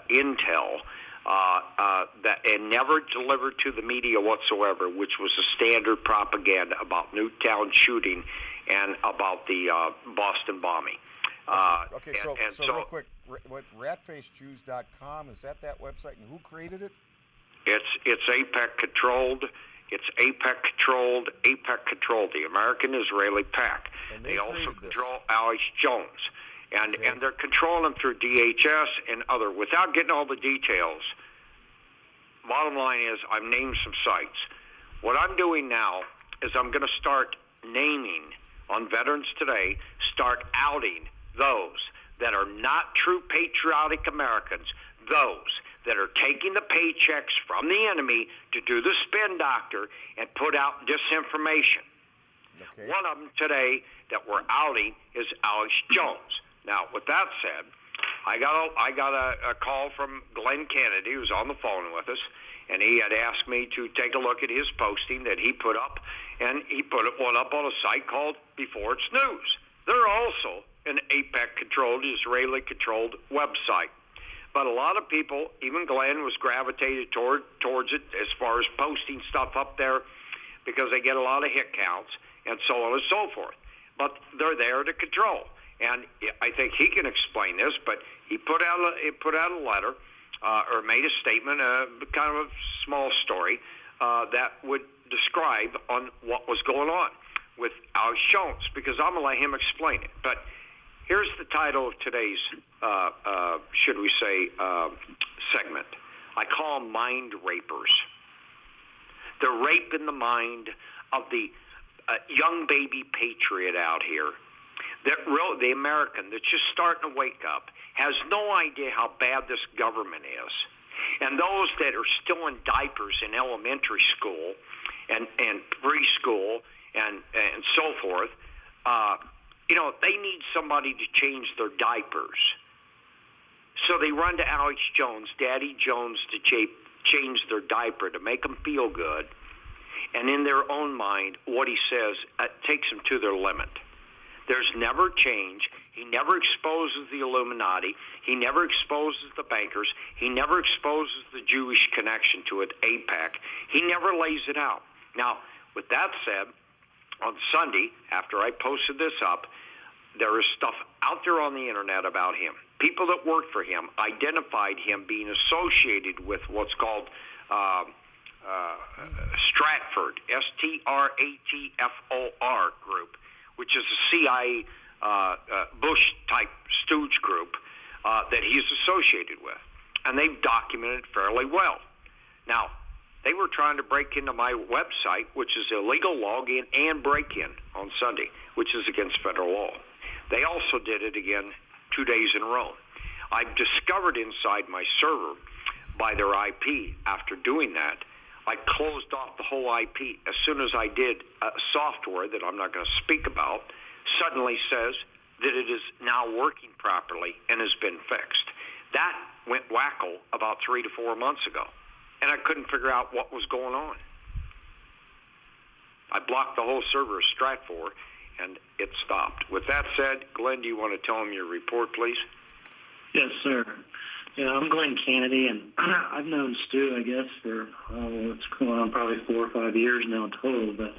Intel and never delivered to the media whatsoever, which was the standard propaganda about Newtown shooting and about the Boston bombing. So real quick, ratfacedjews.com, is that website, and who created it? It's AIPAC controlled. It's AIPAC controlled, the American Israeli Pact. They also control Alex Jones. And they're controlling them through DHS and other. Without getting all the details, bottom line is I've named some sites. What I'm doing now is I'm going to start naming on Veterans Today, start outing those that are not true patriotic Americans, those that are taking the paychecks from the enemy to do the spin doctor and put out disinformation. Okay. One of them today that we're outing is Alex Jones. Now, with that said, I got a call from Glenn Canady, who's on the phone with us, and he had asked me to take a look at his posting that he put up, and he put one up on a site called Before It's News. They're also an AIPAC-controlled, Israeli-controlled website. But a lot of people, even Glenn, was gravitated towards it as far as posting stuff up there because they get a lot of hit counts and so on and so forth. But they're there to control. And I think he can explain this, but he put out a letter or made a statement, kind of a small story, that would describe on what was going on with Alex Jones, because I'm going to let him explain it. But here's the title of today's, should we say, segment. I call them mind rapers. They're raping the mind of the young baby patriot out here. The American that's just starting to wake up has no idea how bad this government is. And those that are still in diapers in elementary school and preschool and so forth. They need somebody to change their diapers. So they run to Alex Jones, Daddy Jones, to change their diaper, to make them feel good. And in their own mind, what he says takes them to their limit. There's never change. He never exposes the Illuminati. He never exposes the bankers. He never exposes the Jewish connection to it, AIPAC. He never lays it out. Now, with that said, on Sunday, after I posted this up, there is stuff out there on the internet about him. People that worked for him identified him being associated with what's called Stratford, STRATFOR group, which is a CIA Bush-type stooge group that he's associated with. And they've documented it fairly well. Now, they were trying to break into my website, which is illegal login and break-in on Sunday, which is against federal law. They also did it again 2 days in a row. I've discovered inside my server by their IP after doing that, I closed off the whole IP. As soon as I did, software that I'm not going to speak about suddenly says that it is now working properly and has been fixed. That went wacko about 3 to 4 months ago, and I couldn't figure out what was going on. I blocked the whole server of Stratfor, and it stopped. With that said, Glenn, do you want to tell them your report, please? Yes, sir. Yeah, I'm Glenn Canady, and I've known Stu, I guess, for it's going on probably 4 or 5 years now total. But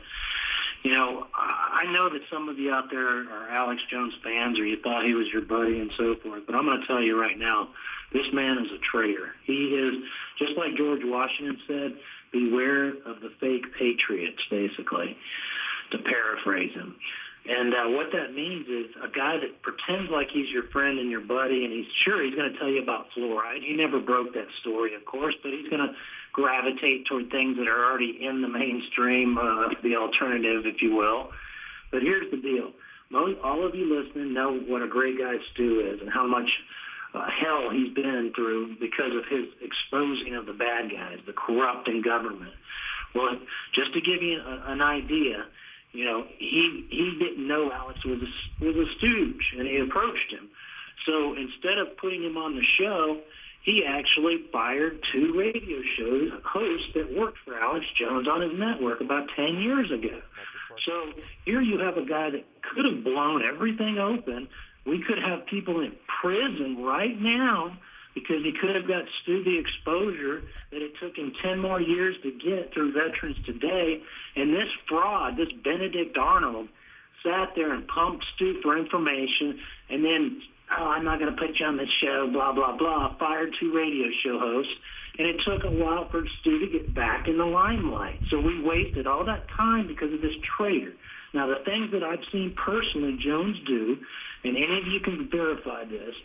I know that some of you out there are Alex Jones fans, or you thought he was your buddy and so forth. But I'm going to tell you right now, this man is a traitor. He is, just like George Washington said, beware of the fake patriots, basically, to paraphrase him. And what that means is a guy that pretends like he's your friend and your buddy, and he's going to tell you about fluoride. He never broke that story, of course, but he's going to gravitate toward things that are already in the mainstream, the alternative, if you will. But here's the deal. All of you listening know what a great guy Stu is and how much hell he's been through because of his exposing of the bad guys, the corrupt in government. Well, just to give you an idea, he didn't know Alex was a stooge, and he approached him. So instead of putting him on the show, he actually fired 2 radio show hosts that worked for Alex Jones on his network about 10 years ago. So here you have a guy that could have blown everything open. We could have people in prison right now because he could have got Stu the exposure that it took him 10 more years to get through Veterans Today. And this fraud, this Benedict Arnold, sat there and pumped Stu for information, and then, I'm not going to put you on this show, blah, blah, blah, fired 2 radio show hosts. And it took a while for Stu to get back in the limelight. So we wasted all that time because of this traitor. Now, the things that I've seen personally Jones do, and any of you can verify this,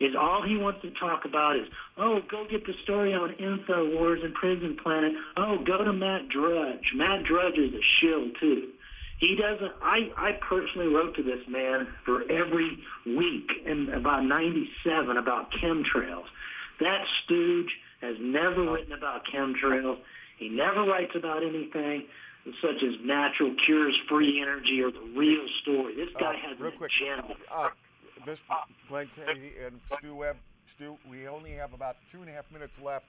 is all he wants to talk about is, go get the story on InfoWars and Prison Planet. Go to Matt Drudge. Matt Drudge is a shill, too. He doesn't, I personally wrote to this man for every week in about 97 about chemtrails. That stooge has never written about chemtrails. He never writes about anything such as natural cures, free energy, or the real story. This guy has an agenda. Mr. Glenn Canady and Stu Webb. Stu, we only have about 2.5 minutes left.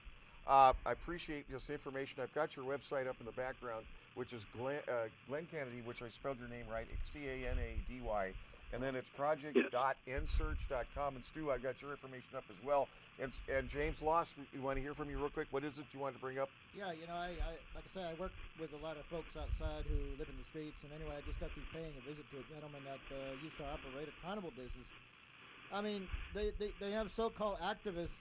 I appreciate this information. I've got your website up in the background, which is Glenn Canady, which I spelled your name right, Canady, and then it's project.nsearch.com. And Stu, I've got your information up as well. And James Loss, you want to hear from you real quick? What is it you wanted to bring up? Yeah, I like I said, I work with a lot of folks outside who live in the streets. And anyway, I just got through paying a visit to a gentleman that used to operate a carnival business. I mean, they have so-called activists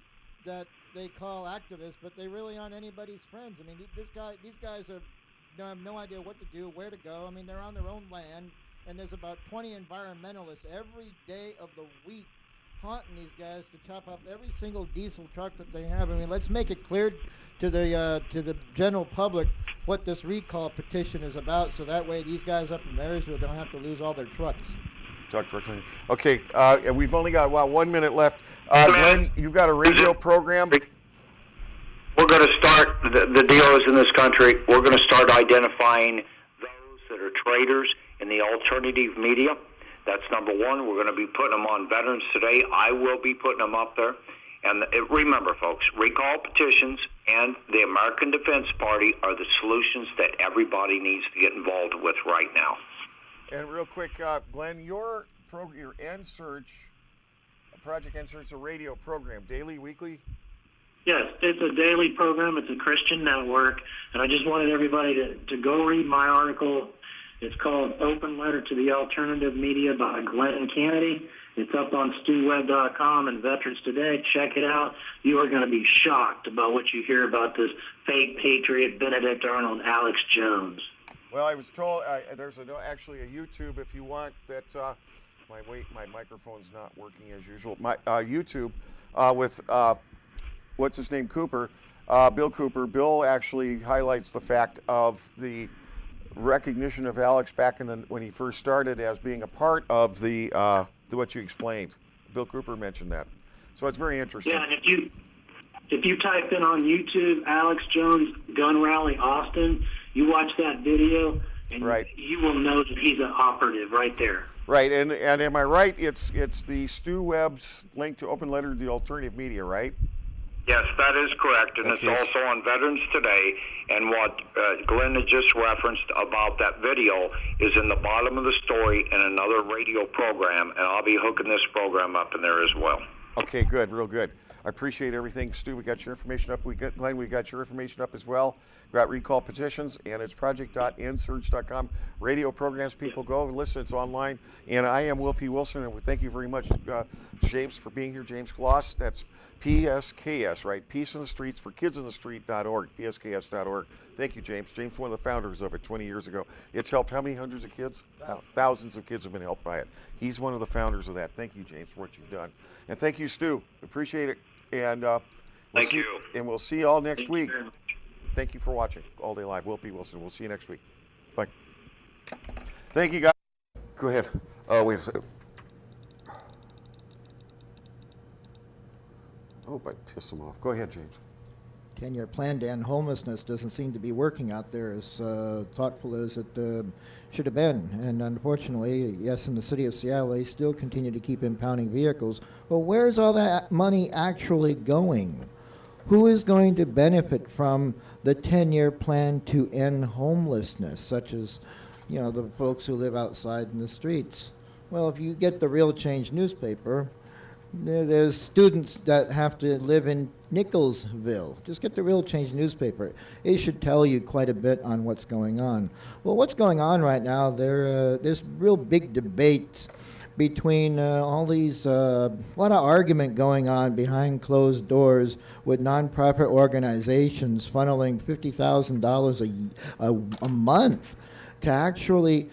that they call activists, but they really aren't anybody's friends. I mean, these guys have no idea what to do, where to go. I mean, they're on their own land, and there's about 20 environmentalists every day of the week haunting these guys to chop up every single diesel truck that they have. I mean, let's make it clear to the general public what this recall petition is about, so that way these guys up in Marysville don't have to lose all their trucks. Okay, we've only got 1 minute left. Glenn, you've got a radio program. we're going to start, the deal is in this country, we're going to start identifying those that are traitors in the alternative media. That's number one. We're going to be putting them on Veterans Today. I will be putting them up there. And remember, folks, recall petitions and the American Defense Party are the solutions that everybody needs to get involved with right now. And real quick, Glenn, your N-Search, Project N-Search, is a radio program, daily, weekly? Yes, it's a daily program. It's a Christian network. And I just wanted everybody to go read my article. It's called Open Letter to the Alternative Media by Glenn and Canady. It's up on StuWebb.com and Veterans Today. Check it out. You are going to be shocked about what you hear about this fake patriot, Benedict Arnold, Alex Jones. Well, I was told there's actually a YouTube if you want that. My microphone's not working as usual. My YouTube with what's his name, Cooper, Bill Cooper. Bill actually highlights the fact of the recognition of Alex back when he first started as being a part of the what you explained. Bill Cooper mentioned that, so it's very interesting. Yeah, and if you type in on YouTube Alex Jones Gun Rally Austin, you watch that video, and right. you will know that he's an operative right there. Right, and am I right? It's the Stu Webb's link to Open Letter to the Alternative Media, right? Yes, that is correct, and okay. It's also on Veterans Today, and what Glenn had just referenced about that video is in the bottom of the story in another radio program, and I'll be hooking this program up in there as well. Okay, good, real good. I appreciate everything. Stu, we got your information up. Glenn, we got your information up as well. We got recall petitions, and it's project.nsearch.com. Radio programs, people go and listen. It's online. And I am WillPWilson, and we thank you very much, James, for being here. James Gloss. That's PSKS, right? Peace in the Streets for Kids in the Street.org, PSKS.org. Thank you, James. James, one of the founders of it 20 years ago. It's helped how many hundreds of kids? Thousands of kids have been helped by it. He's one of the founders of that. Thank you, James, for what you've done. And thank you, Stu. Appreciate it. And thank you. And we'll see you all next Thank week. you. Thank you for watching All Day Live. WillPWilson. We'll see you next week. Bye. Thank you, guys. Go ahead. Oh, wait a second. I hope I piss them off. Go ahead, James. 10-year plan to end homelessness doesn't seem to be working out there as thoughtful as it should have been. And unfortunately, yes, in the city of Seattle, they still continue to keep impounding vehicles. Well, where's all that money actually going? Who is going to benefit from the 10-year plan to end homelessness, such as, the folks who live outside in the streets? Well, if you get the Real Change newspaper, there's students that have to live in Nicholsville. Just get the Real Change newspaper. It should tell you quite a bit on what's going on. Well, what's going on right now, there's real big debates between all these, a lot of argument going on behind closed doors with nonprofit organizations funneling $50,000 a month to actually,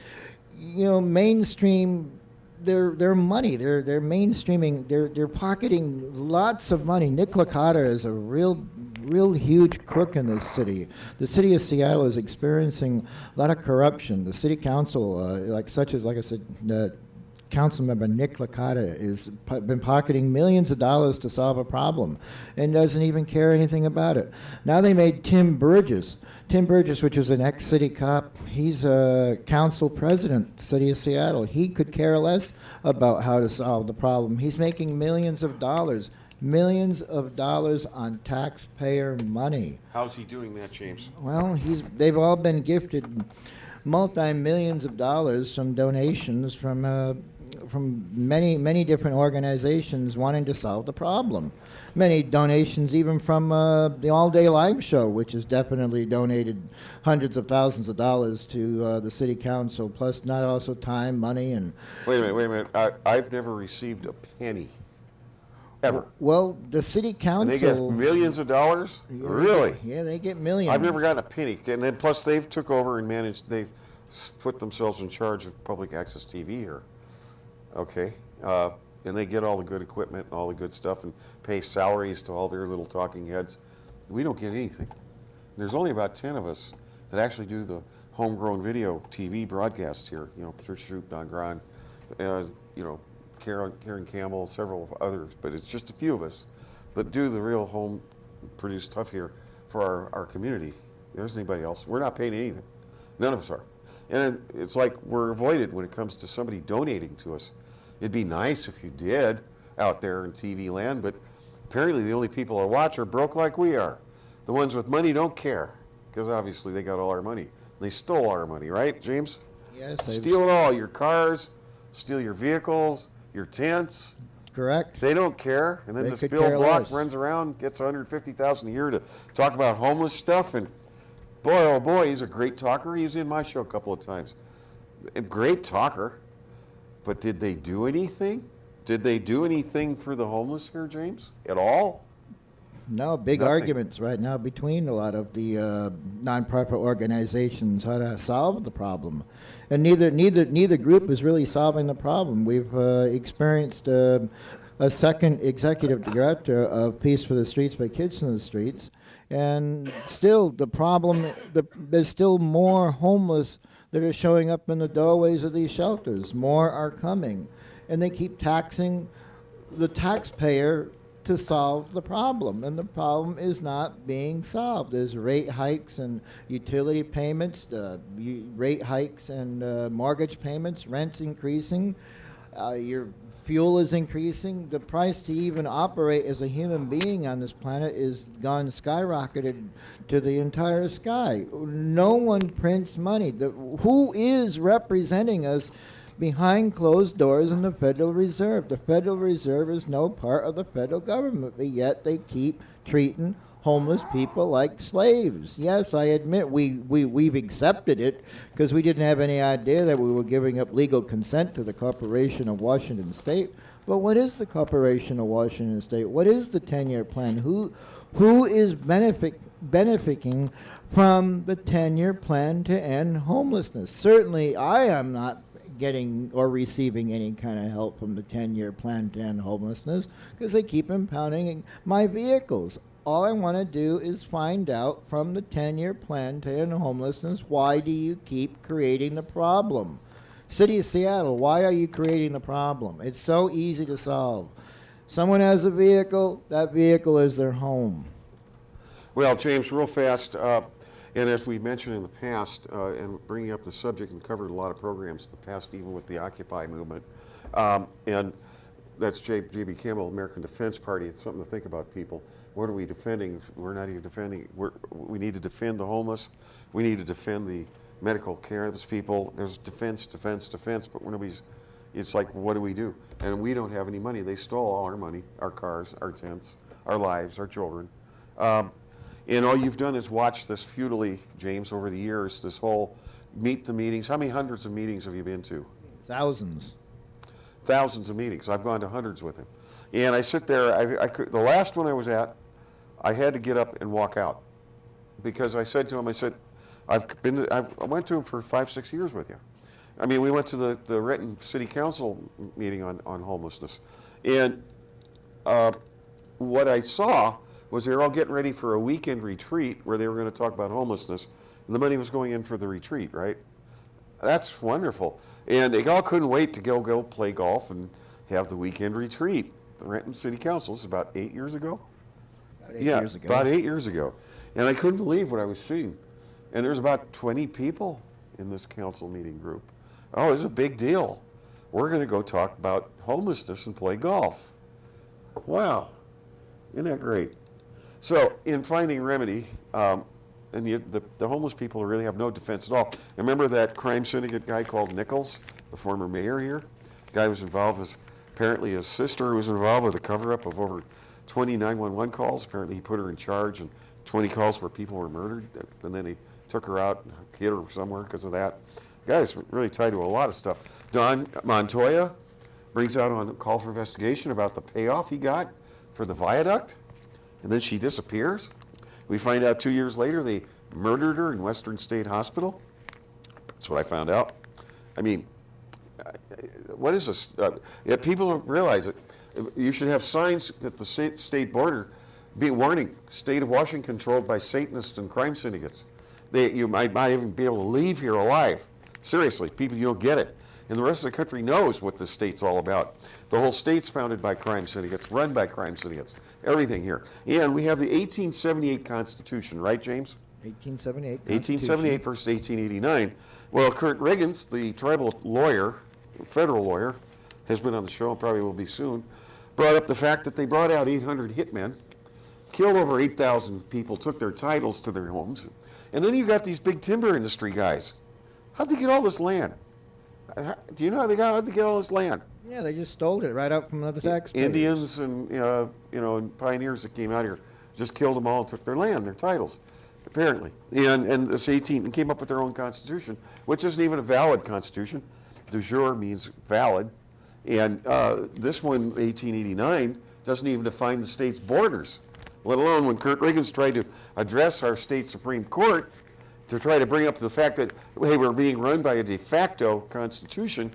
mainstream their money. They're mainstreaming. They're pocketing lots of money. Nick Licata is a real huge crook in this city. The city of Seattle is experiencing a lot of corruption. The city council, like I said, Councilmember Nick Licata has been pocketing millions of dollars to solve a problem and doesn't even care anything about it. Now they made Tim Burgess, which is an ex-city cop, he's a council president, city of Seattle. He could care less about how to solve the problem. He's making millions of dollars on taxpayer money. How's he doing that, James? Well, they've all been gifted multi-millions of dollars from donations from many different organizations wanting to solve the problem. Many donations even from the AllDayLive show, which has definitely donated hundreds of thousands of dollars to the city council, plus not also time, money, and... Wait a minute. I've never received a penny. Ever. Well, the city council... And they get millions of dollars? Yeah, Really? Yeah, they get millions. I've never gotten a penny. And then plus they've took over and they've put themselves in charge of public access TV here. Okay. And they get all the good equipment and all the good stuff and pay salaries to all their little talking heads. We don't get anything. There's only about 10 of us that actually do the homegrown video TV broadcasts here. Patricia Shoup, Don Gran, Karen Campbell, several others, but it's just a few of us that do the real home produced stuff here. for our community. There isn't anybody else. We're not paying anything. None of us are. And it's like we're avoided when it comes to somebody donating to us. It'd be nice if you did out there in TV land, but apparently the only people that watch are broke like we are. The ones with money don't care, because obviously they got all our money. They stole our money, right, James? Yes. Steal it all, your cars, steal your vehicles, your tents. Correct. They don't care. And then They this could Bill care Block less. runs around, gets $150,000 a year to talk about homeless stuff. And boy, oh boy, he's a great talker. He was in my show a couple of times. A great talker. But did they do anything? Did they do anything for the homeless here, James? At all? No, big Nothing. arguments right now between a lot of the nonprofit organizations how to solve the problem, and neither group is really solving the problem. We've experienced a second executive director of Peace for the Streets by Kids in the Streets, and still the problem. There's still more homeless that are showing up in the doorways of these shelters. More are coming, and they keep taxing the taxpayer to solve the problem, and the problem is not being solved. There's rate hikes and utility payments, rate hikes and mortgage payments, rents increasing, your fuel is increasing. The price to even operate as a human being on this planet is gone skyrocketed to the entire sky. No one prints money. Who is representing us behind closed doors in the Federal Reserve? The Federal Reserve is no part of the federal government, but yet they keep treating homeless people like slaves. Yes, I admit we've accepted it because we didn't have any idea that we were giving up legal consent to the Corporation of Washington State. But what is the Corporation of Washington State? What is the 10-year plan? Who is benefiting from the 10-year plan to end homelessness? Certainly, I am not getting or receiving any kind of help from the 10-year plan to end homelessness because they keep impounding my vehicles. All I want to do is find out from the 10-year plan to end homelessness, why do you keep creating the problem? City of Seattle, why are you creating the problem? It's so easy to solve. Someone has a vehicle, that vehicle is their home. Well, James, real fast, and as we mentioned in the past, and bringing up the subject and covered a lot of programs in the past, even with the Occupy movement, and that's J.B. Campbell, American Defense Party. It's something to think about, people. What are we defending? We're not even defending. We need to defend the homeless. We need to defend the medical cannabis people. There's defense, but nobody's. It's like, what do we do? And we don't have any money. They stole all our money, our cars, our tents, our lives, our children. And all you've done is watch this futilely, James, over the years, this whole meet the meetings. How many hundreds of meetings have you been to? Thousands. Thousands of meetings. I've gone to hundreds with him. And I sit there, the last one I was at, I had to get up and walk out. Because I said to him, I went to him for 5-6 years with you. I mean, we went to the Renton City Council meeting on homelessness. And what I saw was they were all getting ready for a weekend retreat where they were going to talk about homelessness, and the money was going in for the retreat, right? That's wonderful. And they all couldn't wait to go play golf and have the weekend retreat. The Renton City Council, this is about 8 years ago? About 8 years ago. About 8 years ago. And I couldn't believe what I was seeing. And there's about 20 people in this council meeting group. Oh, it's a big deal. We're going to go talk about homelessness and play golf. Wow. Isn't that great? So, in finding remedy, and the homeless people really have no defense at all. Remember that crime syndicate guy called Nichols, the former mayor here? The guy was involved with, apparently his sister was involved with a cover-up of over 20 911 calls. Apparently he put her in charge, and 20 calls where people were murdered, and then he took her out and hid her somewhere because of that. The guy's really tied to a lot of stuff. Don Montoya brings out on a call for investigation about the payoff he got for the viaduct, and then she disappears. We find out 2 years later they murdered her in Western State Hospital. That's what I found out. I mean, what is this? People don't realize it. You should have signs at the state border, be warning, state of Washington controlled by Satanists and crime syndicates. You might not even be able to leave here alive. Seriously, people, you don't get it. and the rest of the country knows what this state's all about. The whole state's founded by crime syndicates, run by crime syndicates, everything here. And we have the 1878 Constitution, right, James? 1878. 1878 versus 1889. Well, Kurt Riggins, the tribal lawyer, federal lawyer, has been on the show and probably will be soon, brought up the fact that they brought out 800 hitmen, killed over 8,000 people, took their titles to their homes, and then you got these big timber industry guys. How'd they get all this land? Do you know how'd they get all this land? Yeah, they just stole it right out from another taxpayer. Indians and and pioneers that came out here just killed them all and took their land, their titles, apparently. And this 18 came up with their own constitution, which isn't even a valid constitution. De jure means valid, and this one, 1889, doesn't even define the state's borders. Let alone when Kurt Riggins tried to address our state Supreme Court to try to bring up the fact that, hey, we're being run by a de facto constitution.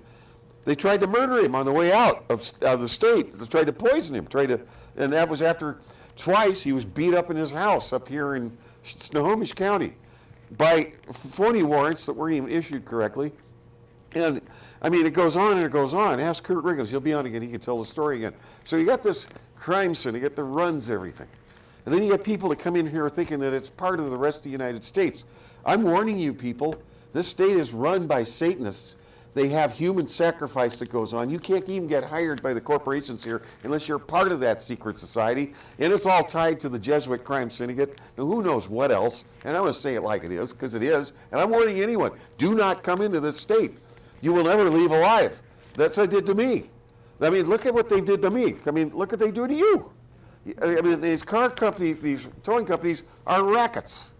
They tried to murder him on the way out of the state. They tried to poison him. And that was after twice he was beat up in his house up here in Snohomish County by phony warrants that weren't even issued correctly. And I mean, it goes on and it goes on. Ask Kurt Riggins; he'll be on again. He can tell the story again. So you got this crime syndicate that runs everything, and then you got people that come in here thinking that it's part of the rest of the United States. I'm warning you, people. This state is run by Satanists. They have human sacrifice that goes on. You can't even get hired by the corporations here unless you're part of that secret society. And it's all tied to the Jesuit crime syndicate and who knows what else. And I'm going to say it like it is, because it is. And I'm warning anyone, do not come into this state. You will never leave alive. That's what they did to me. I mean, look at what they did to me. I mean, look what they do to you. I mean, these car companies, these towing companies are rackets.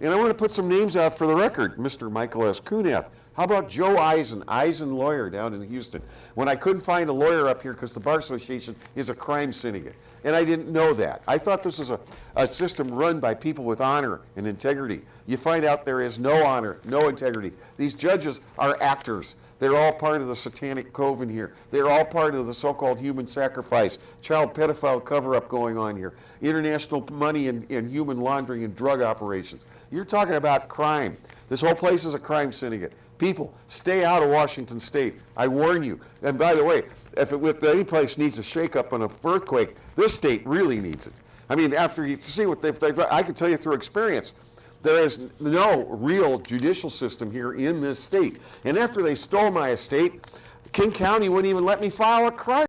And I want to put some names out for the record. Mr. Michael S. Kunath. How about Joe Eisen Lawyer down in Houston? When I couldn't find a lawyer up here because the Bar Association is a crime syndicate. And I didn't know that. I thought this was a system run by people with honor and integrity. You find out there is no honor, no integrity. These judges are actors. They're all part of the satanic coven here. They're all part of the so-called human sacrifice, child pedophile cover-up going on here, international money and human laundering and drug operations. You're talking about crime. This whole place is a crime syndicate. People, stay out of Washington State. I warn you. And by the way, if any place needs a shake-up and an earthquake, this state really needs it. I mean, after you see what they've I can tell you through experience, there is no real judicial system here in this state. And after they stole my estate, King County wouldn't even let me file a crime